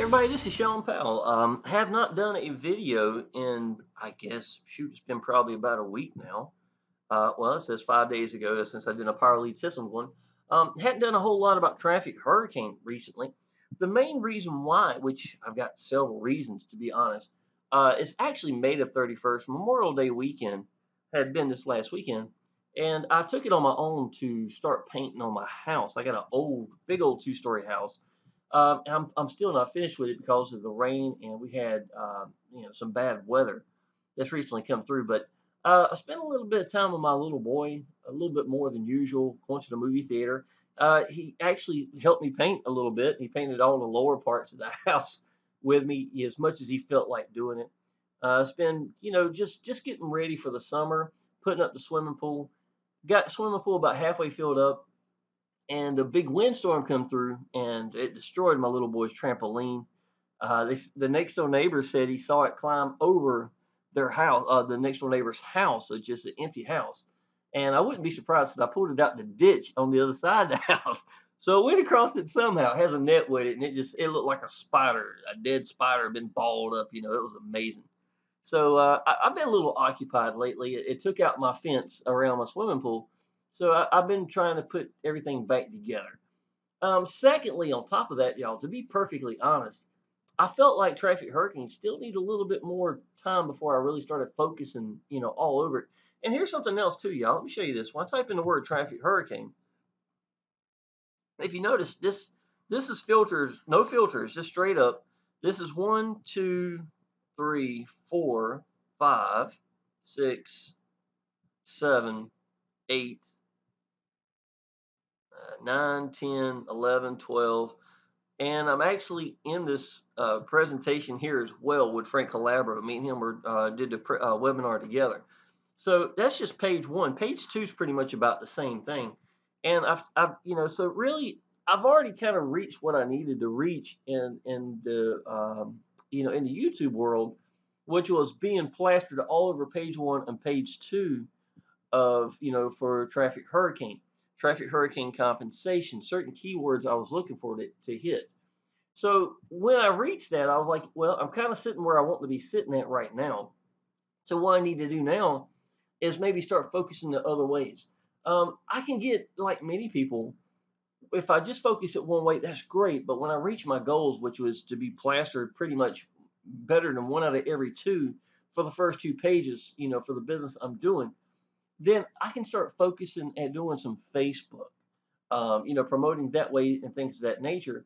everybody, this is Shawn Powell. Have not done a video in, I guess, shoot, it's been probably about a week now. Well, it says 5 days ago since I did a power lead systems one. Hadn't done a whole lot about traffic hurricane recently. The main reason why, which I've got several reasons to be honest, is actually May the 31st, Memorial Day weekend, had been this last weekend. And I took it on my own to start painting on my house. I got an old, big old two-story house. And I'm still not finished with it because of the rain, and we had some bad weather that's recently come through. But I spent a little bit of time with my little boy, a little bit more than usual, going to the movie theater. He actually helped me paint a little bit. He painted all the lower parts of the house with me as much as he felt like doing it. It's been, just getting ready for the summer, putting up the swimming pool. Got the swimming pool about halfway filled up, and a big windstorm come through, and it destroyed my little boy's trampoline. The next door neighbor said he saw it climb over their house, the next door neighbor's house, so just an empty house. And I wouldn't be surprised because I pulled it out in the ditch on the other side of the house. So it went across it somehow. It has a net with it, and it looked like a spider, a dead spider, been balled up. It was amazing. So I've been a little occupied lately. It took out my fence around my swimming pool, so I've been trying to put everything back together. Secondly, on top of that, y'all, to be perfectly honest, I felt like Traffic Hurricane still need a little bit more time before I really started focusing, all over it. And here's something else too, y'all. Let me show you this. When I type in the word Traffic Hurricane, if you notice this is filters, no filters, just straight up. This is 1, 2, 3, 4, 5, 6, 7, 8, 9, 10, 11, 12. And I'm actually in this presentation here as well with Frank Calabro. Me and him did the webinar together. So that's just page one. Page two is pretty much about the same thing. And so really, I've already kind of reached what I needed to reach in the in the YouTube world, which was being plastered all over page one and page two of for traffic hurricane compensation, certain keywords I was looking for to hit. So when I reached that, I was like, well, I'm kind of sitting where I want to be sitting at right now. So what I need to do now is maybe start focusing the other ways. I can get, like many people, if I just focus it one way, that's great. But when I reach my goals, which was to be plastered pretty much better than one out of every two for the first two pages, for the business I'm doing, then I can start focusing at doing some Facebook, promoting that way and things of that nature.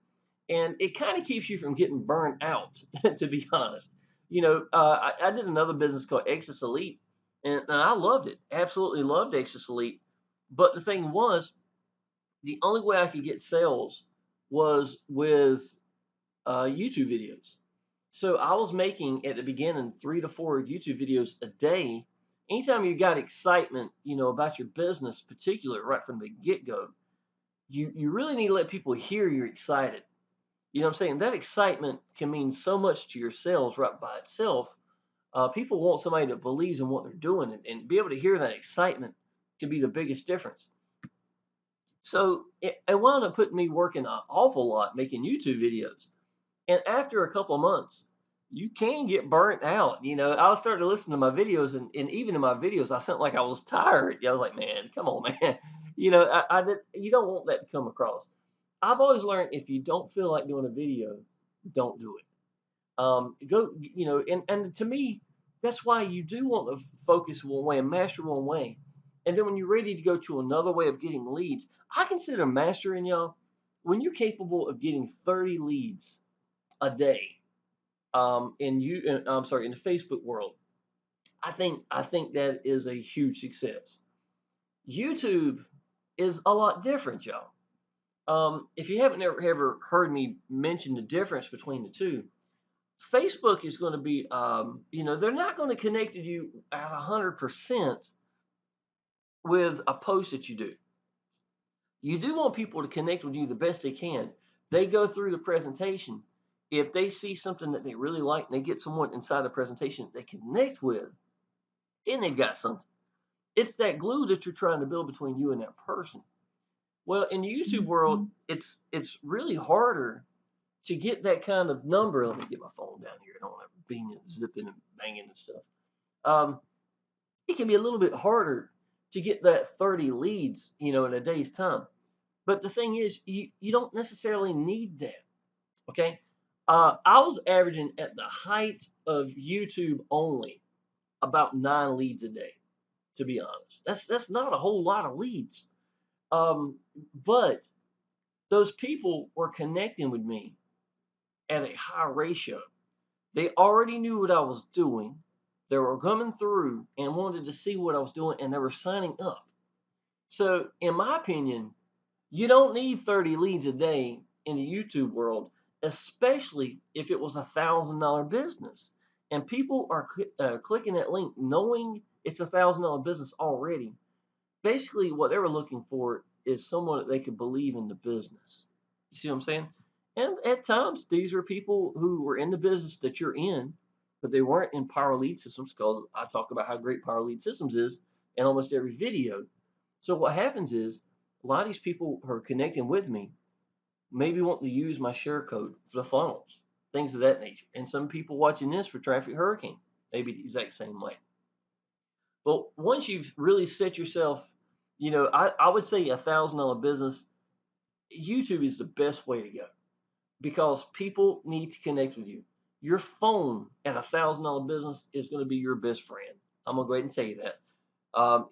And it kind of keeps you from getting burned out, to be honest. I did another business called Exis Elite, and I loved it. Absolutely loved Exis Elite. But the thing was, the only way I could get sales was with YouTube videos. So I was making at the beginning 3 to 4 YouTube videos a day. Anytime you got excitement, about your business, particular right from the get-go, you really need to let people hear you're excited. You know what I'm saying? That excitement can mean so much to your sales right by itself. People want somebody that believes in what they're doing, and be able to hear that excitement can be the biggest difference. So it wound up putting me working an awful lot making YouTube videos. And after a couple of months, you can get burnt out. I was starting to listen to my videos, and even in my videos, I sound like I was tired. I was like, man, come on, man. You don't want that to come across. I've always learned if you don't feel like doing a video, don't do it. And to me, that's why you do want to focus one way and master one way. And then when you're ready to go to another way of getting leads, I consider mastering, y'all, when you're capable of getting 30 leads a day in the Facebook world. I think that is a huge success. YouTube is a lot different, y'all. If you haven't ever heard me mention the difference between the two, Facebook is going to be, they're not going to connect to you at 100% with a post that you do. You do want people to connect with you the best they can. They go through the presentation. If they see something that they really like and they get someone inside the presentation they connect with, then they've got something. It's that glue that you're trying to build between you and that person. Well, in the YouTube world, it's really harder to get that kind of number. Let me get my phone down here. I don't want to bing and zipping and banging and stuff. Um, it can be a little bit harder to get that 30 leads, in a day's time. But the thing is, you don't necessarily need that. Okay. I was averaging at the height of YouTube only about 9 leads a day, to be honest. That's not a whole lot of leads. But those people were connecting with me at a high ratio. They already knew what I was doing. They were coming through and wanted to see what I was doing, and they were signing up. So, in my opinion, you don't need 30 leads a day in the YouTube world, especially if it was $1,000 business. And people are clicking that link knowing it's $1,000 business already. Basically, what they were looking for is someone that they could believe in the business. You see what I'm saying? And at times, these are people who were in the business that you're in, but they weren't in Power Lead Systems, because I talk about how great Power Lead Systems is in almost every video. So what happens is a lot of these people who are connecting with me maybe want to use my share code for the funnels, things of that nature. And some people watching this for Traffic Hurricane, maybe the exact same way. But once you've really set yourself, I would say $1,000 business, YouTube is the best way to go, because people need to connect with you. Your phone at $1,000 business is going to be your best friend. I'm going to go ahead and tell you that.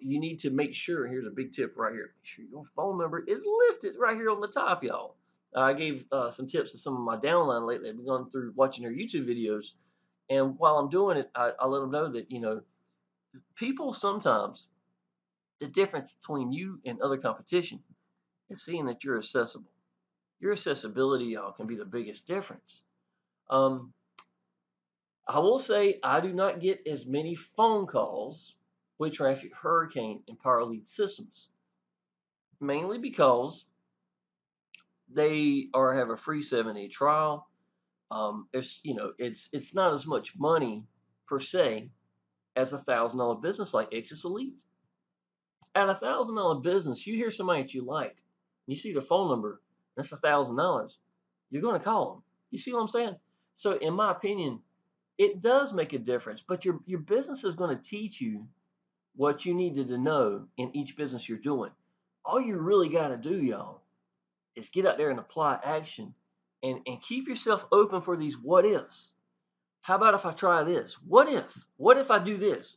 You need to make sure, here's a big tip right here, make sure your phone number is listed right here on the top, y'all. I gave some tips to some of my downline lately. I've been going through watching their YouTube videos, and while I'm doing it, I let them know that, people sometimes, the difference between you and other competition is seeing that you're accessible. Your accessibility, y'all, can be the biggest difference. Um, I will say I do not get as many phone calls with Traffic Hurricane and Power Lead Systems, mainly because they are have a free 7-day trial. It's not as much money per se as $1,000 business like Excess Elite. At $1,000 business, you hear somebody that you like, you see their phone number, that's $1,000. You're going to call them. You see what I'm saying? So, in my opinion, it does make a difference. But your business is going to teach you what you needed to know in each business you're doing. All you really got to do, y'all, is get out there and apply action, and keep yourself open for these what ifs. How about if I try this? What if? What if I do this?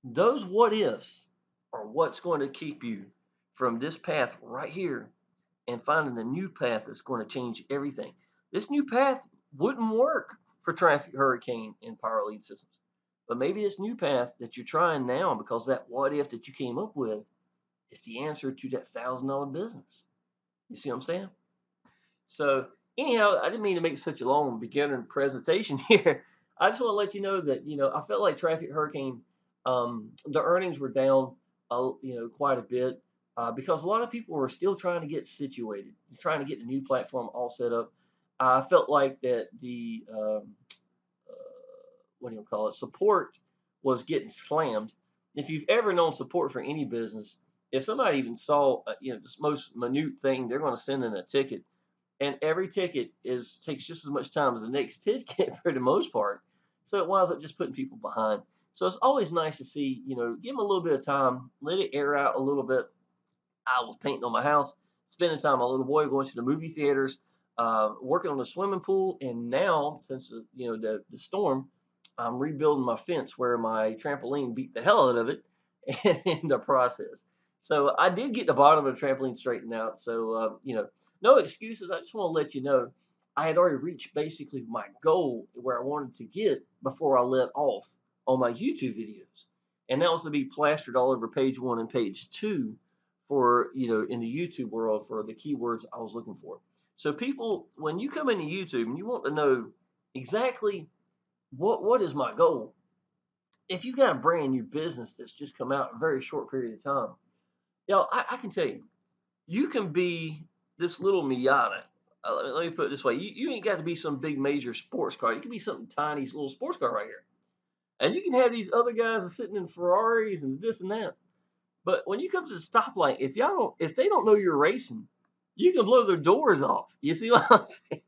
Those what ifs are what's going to keep you from this path right here and finding a new path that's going to change everything. This new path wouldn't work for Traffic Hurricane and Power Lead Systems. But maybe this new path that you're trying now, because that what if that you came up with, is the answer to that $1,000 business. You see what I'm saying? So anyhow, I didn't mean to make such a long beginner presentation here. I just want to let you know that I felt like Traffic Hurricane, the earnings were down, quite a bit, because a lot of people were still trying to get situated, trying to get the new platform all set up. I felt like that the what do you call it, support was getting slammed. If you've ever known support for any business, if somebody even saw this most minute thing, they're going to send in a ticket, and every ticket takes just as much time as the next ticket for the most part. So it winds up just putting people behind. So it's always nice to see, give them a little bit of time, let it air out a little bit. I was painting on my house, spending time with my little boy, going to the movie theaters, working on the swimming pool, and now since the storm, I'm rebuilding my fence where my trampoline beat the hell out of it in the process. So I did get the bottom of the trampoline straightened out. So no excuses. I just want to let you know I had already reached basically my goal where I wanted to get before I let off on my YouTube videos, and that was to be plastered all over page 1 and page 2 for in the YouTube world for the keywords I was looking for. So people, when you come into YouTube and you want to know exactly what is my goal, if you got a brand new business that's just come out in a very short period of time, I can tell you, you can be this little Miata. Let me put it this way: you ain't got to be some big major sports car. You can be something tiny, little sports car right here, and you can have these other guys that are sitting in Ferraris and this and that. But when you come to the stoplight, if they don't know you're racing, you can blow their doors off. You see what I'm saying?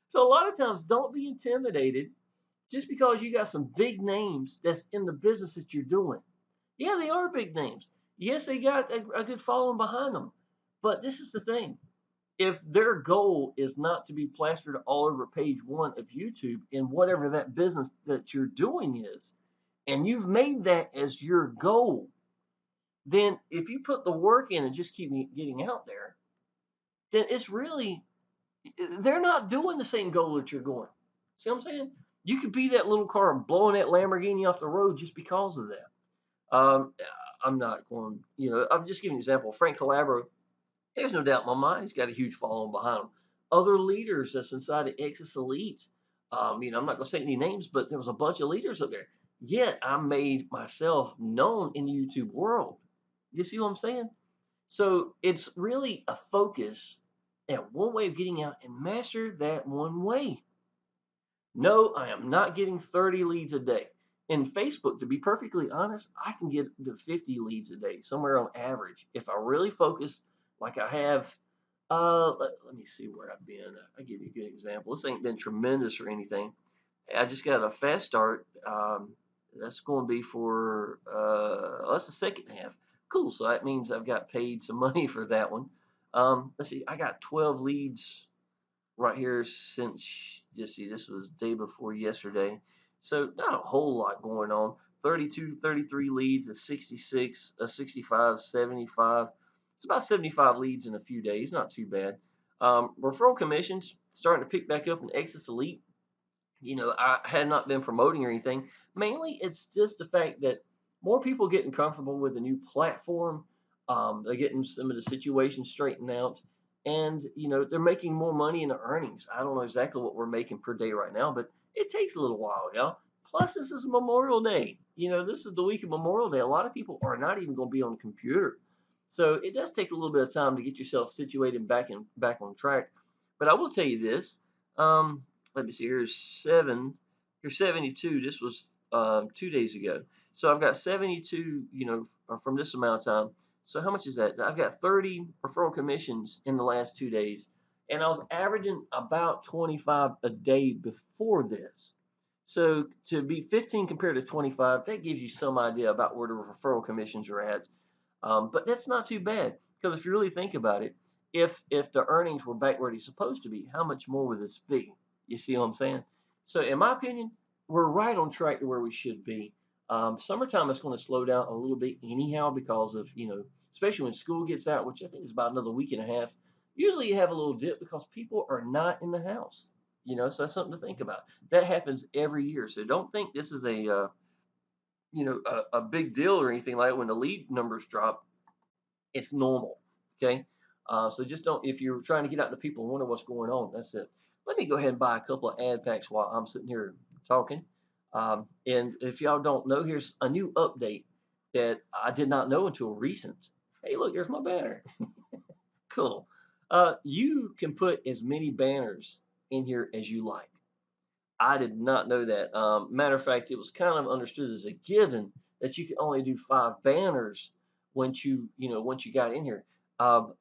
So a lot of times, don't be intimidated just because you got some big names that's in the business that you're doing. Yeah, they are big names. Yes, they got a good following behind them. But this is the thing. If their goal is not to be plastered all over page one of YouTube in whatever that business that you're doing is, and you've made that as your goal, then if you put the work in and just keep getting out there, then it's really, they're not doing the same goal that you're going. See what I'm saying? You could be that little car blowing that Lamborghini off the road just because of that. Um, I'm not going, I'm just giving an example. Frank Calabro, there's no doubt in my mind he's got a huge following behind him. Other leaders that's inside of Exodus Elite, I'm not going to say any names, but there was a bunch of leaders up there. Yet I made myself known in the YouTube world. You see what I'm saying? So it's really a focus at one way of getting out and master that one way. No, I am not getting 30 leads a day. In Facebook, to be perfectly honest, I can get to 50 leads a day, somewhere on average. If I really focus like I have, let me see where I've been. I'll give you a good example. This ain't been tremendous or anything. I just got a fast start. That's going to be for, that's the second half. Cool. So that means I've got paid some money for that one. Let's see, I got 12 leads right here since, just see, this was day before yesterday. So not a whole lot going on. 32, 33 leads, a 66, a 65, 75. It's about 75 leads in a few days. Not too bad. Referral commissions starting to pick back up in Exodus Elite. I had not been promoting or anything. Mainly, it's just the fact that more people getting comfortable with a new platform. They're getting some of the situations straightened out, and they're making more money in the earnings. I don't know exactly what we're making per day right now, but it takes a little while, yeah. Plus, this is Memorial Day. This is the week of Memorial Day. A lot of people are not even going to be on the computer, so it does take a little bit of time to get yourself situated and back on track. But I will tell you this. Um, Let me see. Here's 72. This was 2 days ago. So I've got 72. From this amount of time. So how much is that? I've got 30 referral commissions in the last 2 days, and I was averaging about 25 a day before this. So to be 15 compared to 25, that gives you some idea about where the referral commissions are at. But that's not too bad, because if you really think about it, if the earnings were back where they're supposed to be, how much more would this be? You see what I'm saying? So in my opinion, we're right on track to where we should be. Summertime is going to slow down a little bit anyhow because of, especially when school gets out, which I think is about another week and a half. Usually you have a little dip because people are not in the house. So that's something to think about. That happens every year. So don't think this is a big deal or anything like that. When the lead numbers drop, it's normal. Okay. So just don't, if you're trying to get out to people and wonder what's going on, that's it. Let me go ahead and buy a couple of ad packs while I'm sitting here talking. And if y'all don't know, here's a new update that I did not know until recent. Hey, look, there's my banner. Cool. You can put as many banners in here as you like. I did not know that. Matter of fact, it was kind of understood as a given that you could only do 5 banners once you got in here.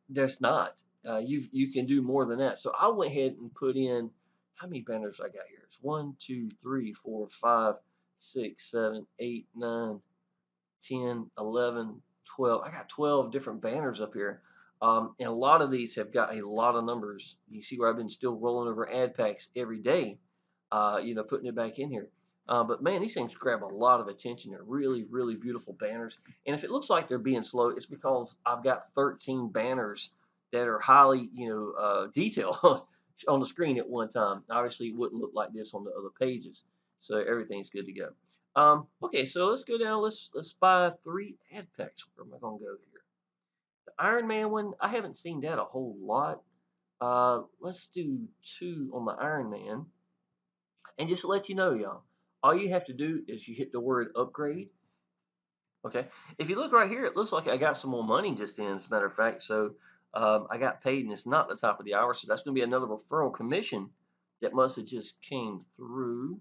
There's not. You can do more than that. So I went ahead and put in, how many banners I got here? It's 1, 2, 3, 4, 5, 6, 7, 8, 9, 10, 11, 12. I got 12 different banners up here. And a lot of these have got a lot of numbers. You see where I've been still rolling over ad packs every day, putting it back in here. But man, these things grab a lot of attention. They're really, really beautiful banners. And if it looks like they're being slow, it's because I've got 13 banners that are highly, detailed on the screen at one time. Obviously, it wouldn't look like this on the other pages. So everything's good to go. Okay, so let's go down. Let's buy 3 ad packs. Where am I gonna go here? The Iron Man one, I haven't seen that a whole lot. Let's do 2 on the Iron Man. And just to let you know, y'all, all you have to do is you hit the word upgrade. Okay. If you look right here, it looks like I got some more money just in, as a matter of fact. So I got paid, and it's not the top of the hour. So that's going to be another referral commission that must have just came through.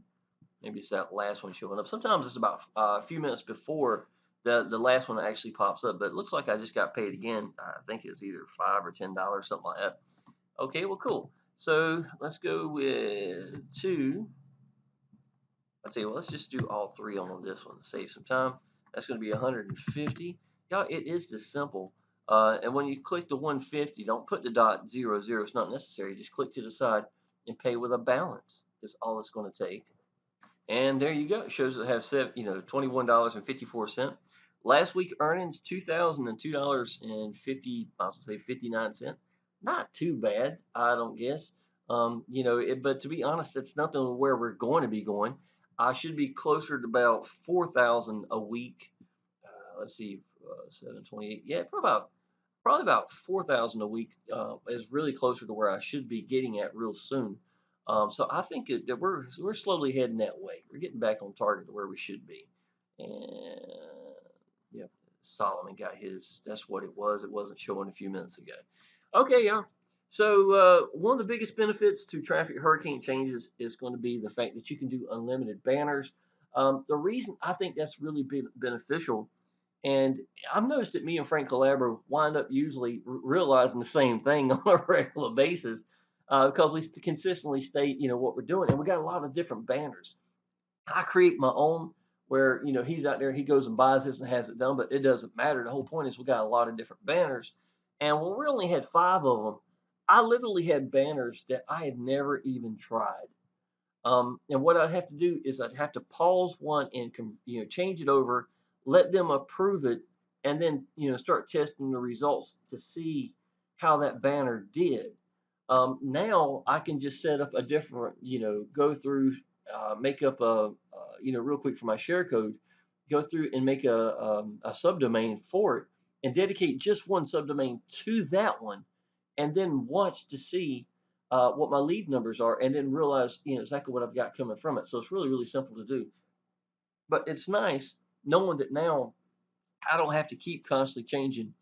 Maybe it's that last one showing up. Sometimes it's about a few minutes before the last one actually pops up. But it looks like I just got paid again. I think it was either $5 or $10, something like that. Okay, well, cool. So let's go with two. I'll tell you what, let's just do all three on this one to save some time. That's going to be 150. Y'all, it is this simple. And when you click the 150, don't put the dot 00. It's not necessary. Just click to the side and pay with a balance. Is all it's going to take. And there you go. It shows that I have $21.54. Last week earnings $2,002.50. I was gonna say 59 cents. Not too bad, I don't guess. But to be honest, that's nothing where we're going to be going. I should be closer to about 4,000 a week. Let's see, 728. Yeah, probably about 4,000 a week is really closer to where I should be getting at real soon. So I think that we're slowly heading that way. We're getting back on target to where we should be. And yep, Solomon got his. That's what it was. It wasn't showing a few minutes ago. Okay, y'all. So one of the biggest benefits to traffic hurricane changes is going to be the fact that you can do unlimited banners. The reason I think that's really beneficial, and I've noticed that me and Frank Calabro wind up usually realizing the same thing on a regular basis because we consistently state, what we're doing, and we got a lot of different banners. I create my own where, he's out there, he goes and buys this and has it done, but it doesn't matter. The whole point is we got a lot of different banners. And when we only had five of them, I literally had banners that I had never even tried. And what I'd have to do is I'd have to pause one and change it over, let them approve it, and then start testing the results to see how that banner did. Now I can just set up a different, go through, make up real quick for my share code, go through and make a subdomain for it, and dedicate just one subdomain to that one, and then watch to see what my lead numbers are, and then realize exactly what I've got coming from it. So it's really really simple to do, but it's nice knowing that now I don't have to keep constantly changing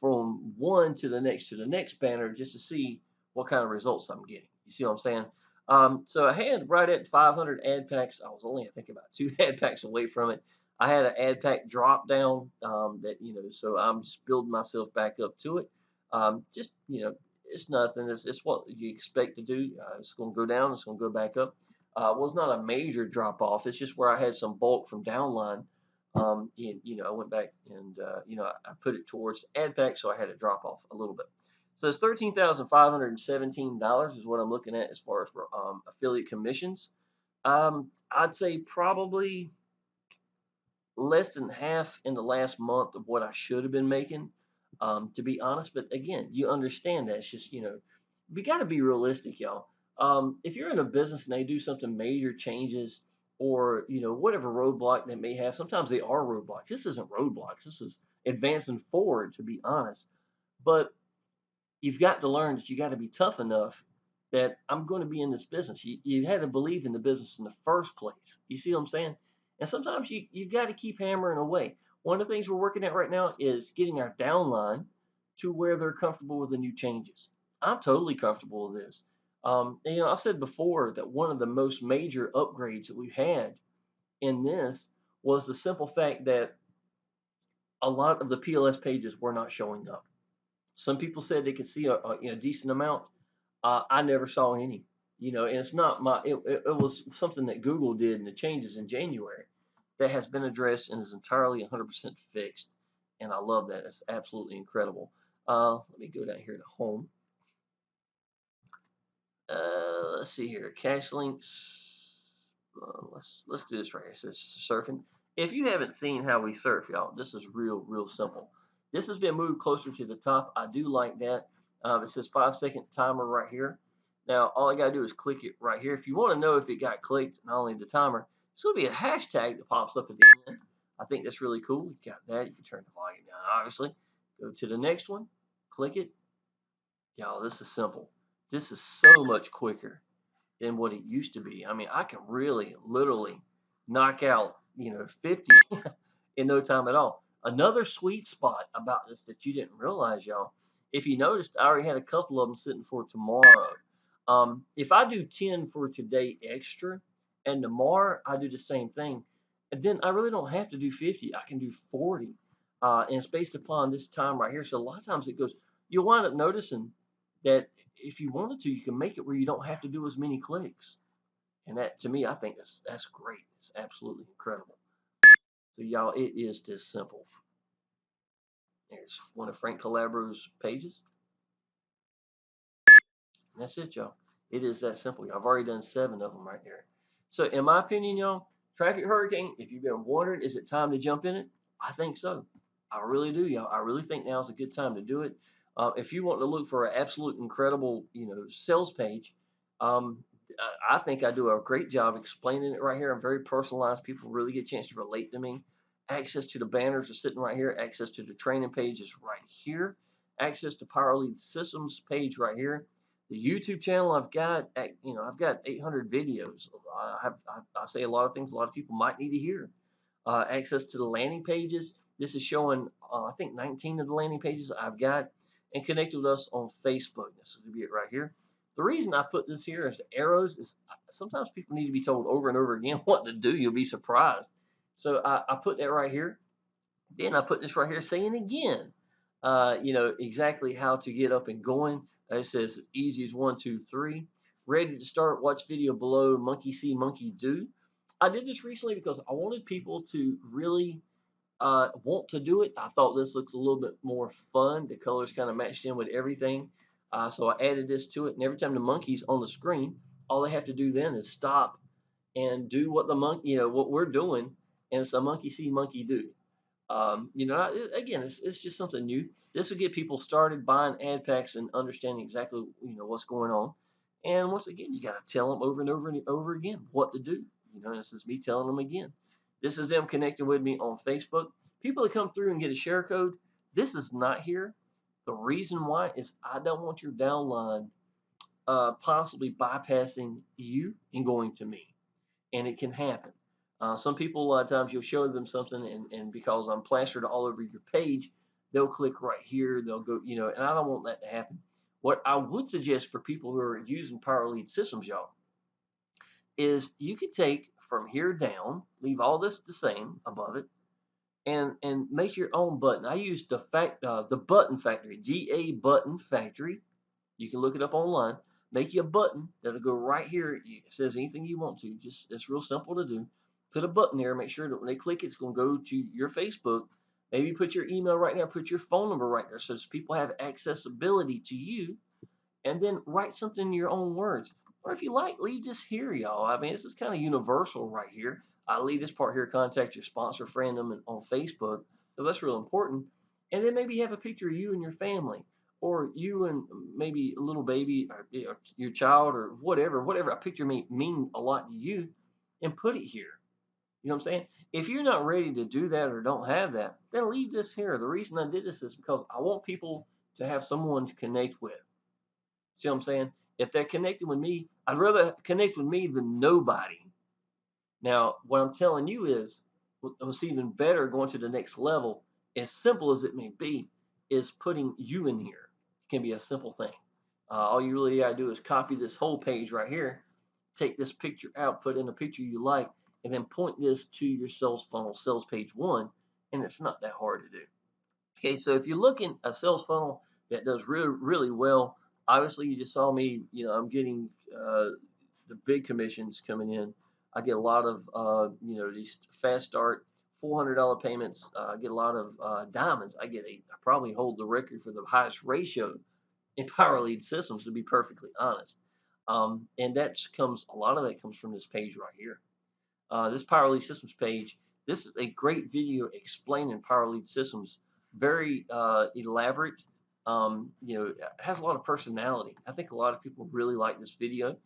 from one to the next banner just to see what kind of results I'm getting. You see what I'm saying? So I had right at 500 ad packs. I was only I think about two ad packs away from it. I had an ad pack drop down so I'm just building myself back up to it. Just it's nothing. It's what you expect to do. It's going to go down. It's going to go back up. Was not a major drop off. It's just where I had some bulk from downline. I went back and I put it towards ad pack, so I had to drop off a little bit. So it's $13,517 is what I'm looking at as far as affiliate commissions. I'd say probably less than half in the last month of what I should have been making, to be honest. But again, you understand that it's just we got to be realistic, y'all. If you're in a business and they do something major changes or whatever roadblock they may have, sometimes they are roadblocks. This isn't roadblocks. This is advancing forward, to be honest. But you've got to learn that you got to be tough enough that I'm going to be in this business. You had to believe in the business in the first place. You see what I'm saying? And sometimes you've got to keep hammering away. One of the things we're working at right now is getting our downline to where they're comfortable with the new changes. I'm totally comfortable with this. I've said before that one of the most major upgrades that we've had in this was the simple fact that a lot of the PLS pages were not showing up. Some people said they could see a decent amount. I never saw any. And it's not it was something that Google did in the changes in January that has been addressed and is entirely 100% fixed. And I love that. It's absolutely incredible. Let me go down here to home. Let's see here. Cache links. Let's do this right here. It says surfing. If you haven't seen how we surf, y'all, this is real simple. This has been moved closer to the top. I do like that. It says 5-second timer right here. Now all I gotta do is click it right here. If you want to know if it got clicked, not only the timer, it's gonna be a hashtag that pops up at the end. I think that's really cool. You got that. You can turn the volume down, obviously. Go to the next one. Click it. Y'all, this is simple. This is so much quicker than what it used to be. I mean, I can really, literally knock out, 50 in no time at all. Another sweet spot about this that you didn't realize, y'all, if you noticed, I already had a couple of them sitting for tomorrow. If I do 10 for today extra, and tomorrow I do the same thing, and then I really don't have to do 50. I can do 40. And it's based upon this time right here. So a lot of times it goes, you'll wind up noticing that if you wanted to, you can make it where you don't have to do as many clicks. And that, to me, I think that's great. It's absolutely incredible. So y'all, it is just simple. There's one of Frank Calabro's pages. And that's it, y'all. It is that simple. I've already done 7 of them right there. So, in my opinion, y'all, Traffic Hurricane, if you've been wondering, is it time to jump in it? I think so. I really do, y'all. I really think now is a good time to do it. If you want to look for an absolute incredible, sales page, um, I think I do a great job explaining it right here. I'm very personalized. People really get a chance to relate to me. Access to the banners are sitting right here. Access to the training page is right here. Access to Power Lead Systems page right here. The YouTube channel I've got 800 videos. I say a lot of things a lot of people might need to hear. Access to the landing pages. This is showing I think 19 of the landing pages I've got, and connected with us on Facebook. This would be it right here. The reason I put this here as the arrows is sometimes people need to be told over and over again what to do. You'll be surprised. So I put that right here. Then I put this right here saying again, exactly how to get up and going. It says easy as 1, 2, 3. Ready to start, watch video below, monkey see, monkey do. I did this recently because I wanted people to really want to do it. I thought this looked a little bit more fun. The colors kind of matched in with everything. So I added this to it. And every time the monkey's on the screen, all they have to do then is stop and do what the monkey, what we're doing. And it's a monkey see, monkey do. Again, it's just something new. This will get people started buying ad packs and understanding exactly what's going on. And once again, you got to tell them over and over and over again what to do. This is me telling them again. This is them connecting with me on Facebook. People that come through and get a share code, this is not here. The reason why is I don't want your downline possibly bypassing you and going to me, and it can happen. Some people, a lot of times, you'll show them something, and because I'm plastered all over your page, they'll click right here. They'll go, and I don't want that to happen. What I would suggest for people who are using Power Lead systems, y'all, is you could take from here down, leave all this the same above it, and make your own button. I use the Button Factory, GA Button Factory. You can look it up online. Make you a button that'll go right here. It says anything you want to. Just it's real simple to do. Put a button there. Make sure that when they click it, it's going to go to your Facebook. Maybe put your email right now. Put your phone number right there so people have accessibility to you. And then write something in your own words. Or if you like, leave this here, y'all. I mean, this is kind of universal right here. I leave this part here. Contact your sponsor, friend them on Facebook. So that's real important. And then maybe have a picture of you and your family, or you and maybe a little baby, or your child, or whatever a picture may mean a lot to you, and put it here. You know what I'm saying? If you're not ready to do that or don't have that, then leave this here. The reason I did this is because I want people to have someone to connect with. See what I'm saying? If they're connected with me, I'd rather connect with me than nobody. Now, what I'm telling you is, what's even better going to the next level, as simple as it may be, is putting you in here. It can be a simple thing. All you really got to do is copy this whole page right here, take this picture out, put in a picture you like, and then point this to your sales funnel, sales page 1, and it's not that hard to do. Okay, so if you're looking at a sales funnel that does really, really well, obviously you just saw me, I'm getting the big commissions coming in. I get a lot of, these fast start, $400 payments. I get a lot of diamonds. I probably hold the record for the highest ratio in Power Lead systems, to be perfectly honest. And a lot of that comes from this page right here. This Power Lead Systems page, this is a great video explaining Power Lead Systems. Very elaborate. It has a lot of personality. I think a lot of people really like this video,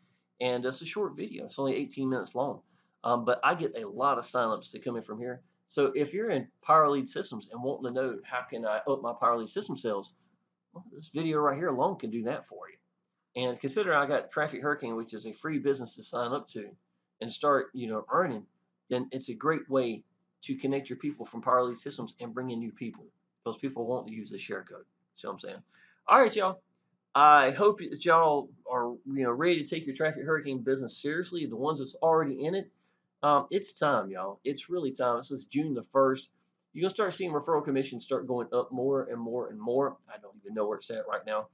and it's a short video. It's only 18 minutes long, but I get a lot of signups that come in from here. So if you're in Power Lead Systems and wanting to know how can I up my Power Lead System sales, well, this video right here alone can do that for you. And consider I got Traffic Hurricane, which is a free business to sign up to and start, earning, then it's a great way to connect your people from Power Lead Systems and bring in new people. Those people want to use the share code. See what I'm saying? All right, y'all. I hope that y'all are, ready to take your Traffic Hurricane business seriously. The ones that's already in it, it's time, y'all. It's really time. This is June the 1st. You're gonna start seeing referral commissions start going up more and more and more. I don't even know where it's at right now.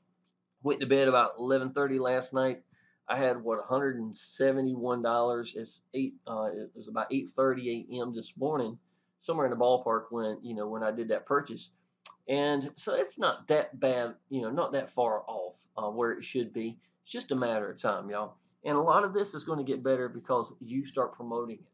Went to bed about 11:30 last night. I had what $171. It was about 8:30 a.m. this morning, somewhere in the ballpark when when I did that purchase. And so it's not that bad, not that far off where it should be. It's just a matter of time, y'all. And a lot of this is going to get better because you start promoting it.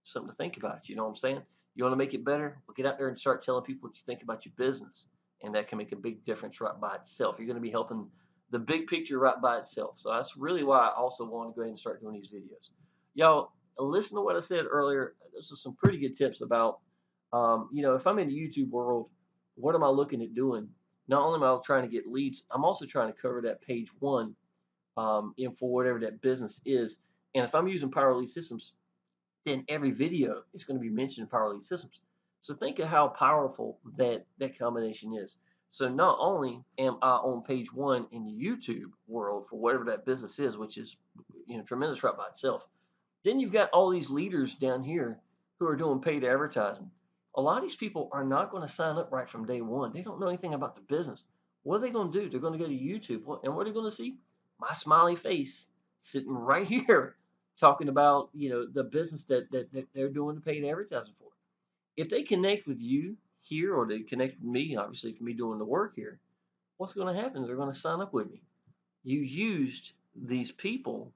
Something to think about. You know what I'm saying? You want to make it better? Well, get out there and start telling people what you think about your business. And that can make a big difference right by itself. You're going to be helping the big picture right by itself. So that's really why I also want to go ahead and start doing these videos. Y'all, listen to what I said earlier. Those are some pretty good tips about, if I'm in the YouTube world, what am I looking at doing? Not only am I trying to get leads, I'm also trying to cover that page one in for whatever that business is. And if I'm using Power Lead Systems, then every video is going to be mentioned in Power Lead Systems. So think of how powerful that combination is. So not only am I on page one in the YouTube world for whatever that business is, which is tremendous right by itself, then you've got all these leaders down here who are doing paid advertising. A lot of these people are not going to sign up right from day one. They don't know anything about the business. What are they going to do? They're going to go to YouTube. And what are they going to see? My smiley face sitting right here talking about the business that they're doing the paid advertising for. If they connect with you here or they connect with me, obviously for me doing the work here, what's going to happen is they're going to sign up with me. You used these people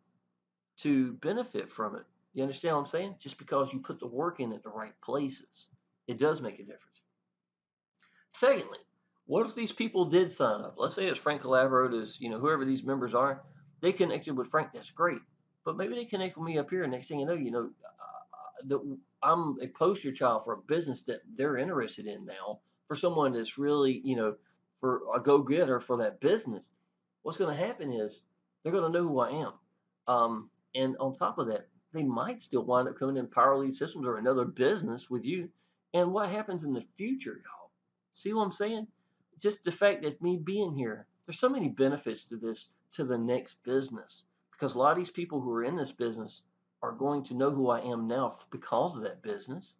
to benefit from it. You understand what I'm saying? Just because you put the work in at the right places, it does make a difference. Secondly, what if these people did sign up? Let's say it's Frank Calabro, is whoever these members are, they connected with Frank. That's great, but maybe they connect with me up here. Next thing I'm a poster child for a business that they're interested in now. For someone that's really for a go-getter for that business, what's going to happen is they're going to know who I am. And on top of that, they might still wind up coming in Power Lead Systems or another business with you. And what happens in the future, y'all? See what I'm saying? Just the fact that me being here, there's so many benefits to this, to the next business. Because a lot of these people who are in this business are going to know who I am now because of that business.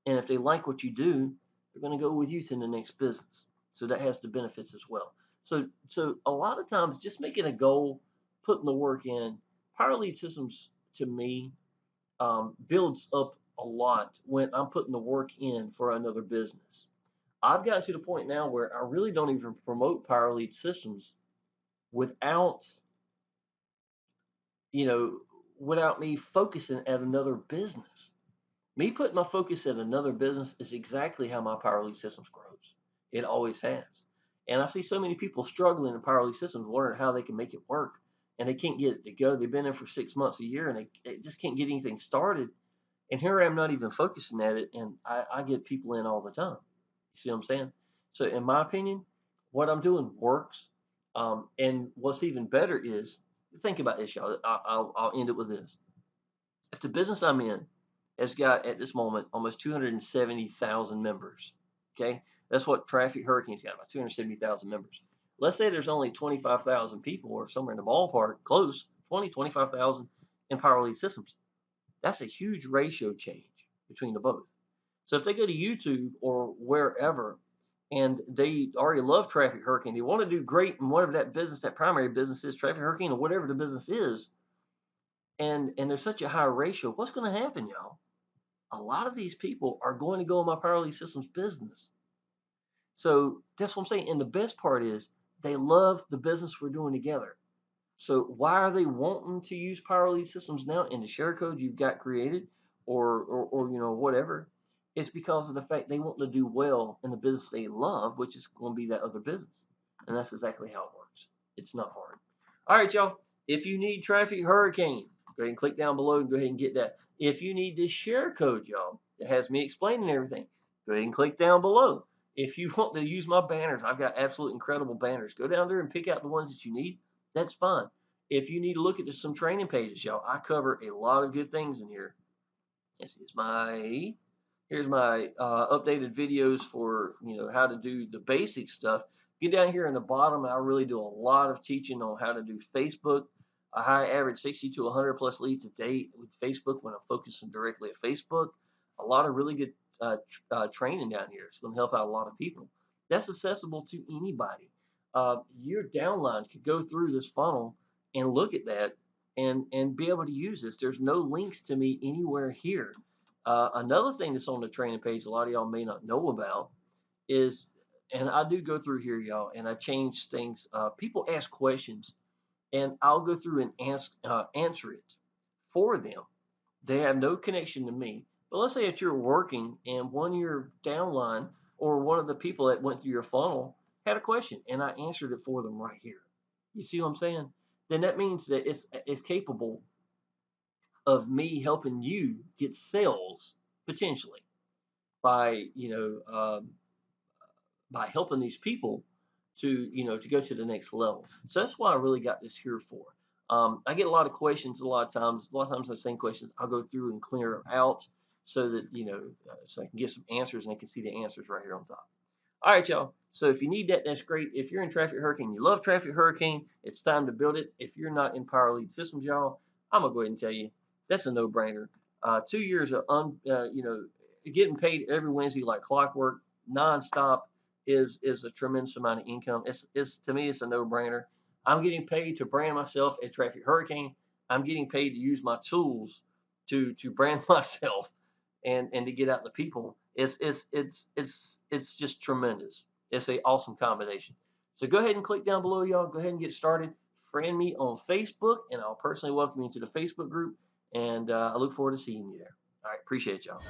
And if they like what you do, they're going to go with you to the next business. So that has the benefits as well. So a lot of times, just making a goal, putting the work in. Power Lead Systems to me builds up a lot when I'm putting the work in for another business. I've gotten to the point now where I really don't even promote Power Lead Systems without, you know, without me focusing at another business. Me putting my focus at another business is exactly how my Power Lead Systems grows. It always has. And I see so many people struggling in Power Lead Systems, wondering how they can make it work. And they can't get it to go. They've been in for 6 months, a year, and they just can't get anything started. And here I am not even focusing at it, and I get people in all the time. You see what I'm saying? So in my opinion, what I'm doing works. And what's even better is, think about this, y'all. I'll end it with this. If the business I'm in has got at this moment almost 270,000 members, okay, that's what Traffic Hurricane's got, about 270,000 members. Let's say there's only 25,000 people or somewhere in the ballpark, close, 25,000 in Power Lead Systems. That's a huge ratio change between the both. So if they go to YouTube or wherever and they already love Traffic Hurricane, they want to do great in whatever that business, that primary business is, Traffic Hurricane or whatever the business is, and there's such a high ratio, what's going to happen, y'all? A lot of these people are going to go in my Power Lead Systems business. So that's what I'm saying. And the best part is they love the business we're doing together. So why are they wanting to use Power Lead Systems now in the share code you've got created or whatever? It's because of the fact they want to do well in the business they love, which is going to be that other business. And that's exactly how it works. It's not hard. All right, y'all. If you need Traffic Hurricane, go ahead and click down below and go ahead and get that. If you need this share code, y'all, that has me explaining everything, go ahead and click down below. If you want to use my banners, I've got absolute incredible banners. Go down there and pick out the ones that you need. That's fine. If you need to look at some training pages, y'all, I cover a lot of good things in here. This is here's my updated videos for how to do the basic stuff. Get down here in the bottom, I really do a lot of teaching on how to do Facebook. I average 60 to 100 plus leads a day with Facebook when I'm focusing directly at Facebook. A lot of really good training down here. It's going to help out a lot of people. That's accessible to anybody. your downline could go through this funnel and look at that and be able to use this. There's no links to me anywhere here. Another thing that's on the training page, a lot of y'all may not know about, is, and I do go through here, y'all, and I change things. People ask questions, and I'll go through and answer it for them. They have no connection to me. But let's say that you're working and one of your downline or one of the people that went through your funnel had a question and I answered it for them right here. You see what I'm saying? Then that means that it's capable of me helping you get sales potentially by by helping these people to to go to the next level. So that's why I really got this here for. I get a lot of questions a lot of times. A lot of times the same questions. I'll go through and clear them out so that so I can get some answers and I can see the answers right here on top. All right, y'all. So if you need that, that's great. If you're in Traffic Hurricane, you love Traffic Hurricane, it's time to build it. If you're not in Power Lead Systems, y'all, I'm gonna go ahead and tell you that's a no-brainer. 2 years of getting paid every Wednesday like clockwork, nonstop is a tremendous amount of income. It's to me it's a no-brainer. I'm getting paid to brand myself at Traffic Hurricane. I'm getting paid to use my tools to brand myself and to get out to people. It's just tremendous. It's a awesome combination. So go ahead and click down below, y'all. Go ahead and get started. Friend me on Facebook, and I'll personally welcome you to the Facebook group. And I look forward to seeing you there. All right, appreciate y'all.